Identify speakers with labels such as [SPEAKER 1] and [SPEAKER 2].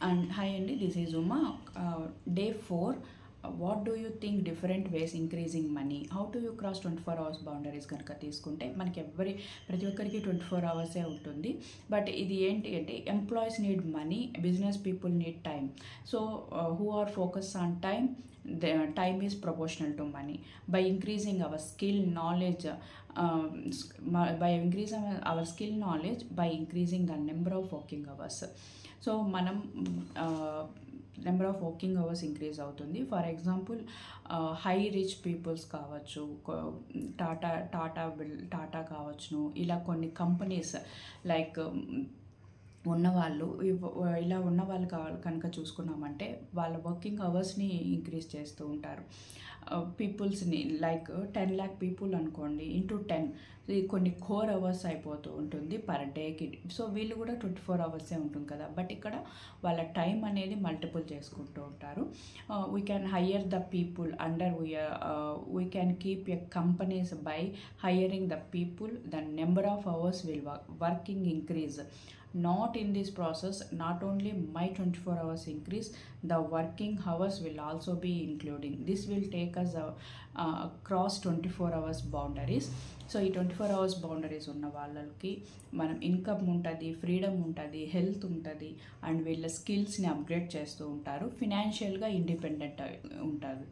[SPEAKER 1] And hi Andy, this is Uma. Day 4. What do you think different ways increasing money? How do you cross 24 hours boundaries కనుక తీసుకుంటే మనకి ప్రతి ఒక్కరికి 24 అవర్సే ఉంటుంది. But ఇది ఏంటి అంటే employees need money, business people need time. So who are focus on time, the time is proportional to money. By increasing our skill knowledge, by increasing our skill knowledge, by increasing the number of working hours. So మనం number of working hours increase అవుతుంది. For example high rich peoples కావచ్చు, టాటా కావచ్చును, ఇలా కొన్ని companies like ఉన్నవాళ్ళు ఇలా ఉన్నవాళ్ళు కనుక చూసుకున్నామంటే వాళ్ళ వర్కింగ్ అవర్స్ని ఇంక్రీజ్ చేస్తూ ఉంటారు. పీపుల్స్ని లైక్ 10 lakh పీపుల్ అనుకోండి, ఇంటూ 10 కొన్ని కోర్ అవర్స్ అయిపోతూ ఉంటుంది పర్ డేకి. సో వీళ్ళు కూడా 24 అవర్సే ఉంటుంది కదా, బట్ ఇక్కడ వాళ్ళ టైం అనేది మల్టిపుల్ చేసుకుంటూ ఉంటారు. We can hire the people under we can keep a companies by hiring the people. The number of hours will working increase. Not in this process, not only my 24 hours increase, the working hours will also be including. This will take us across 24 hours boundaries. So ఈ 24 hours boundaries ఉన్న వాళ్ళకి మనం income ఉంటుంది, freedom ఉంటుంది, health ఉంటుంది, and వీళ్ళ స్కిల్స్ని upgrade చేస్తూ ఉంటారు, ఫినాన్షియల్గా ఇండిపెండెంట్ ఉంటారు.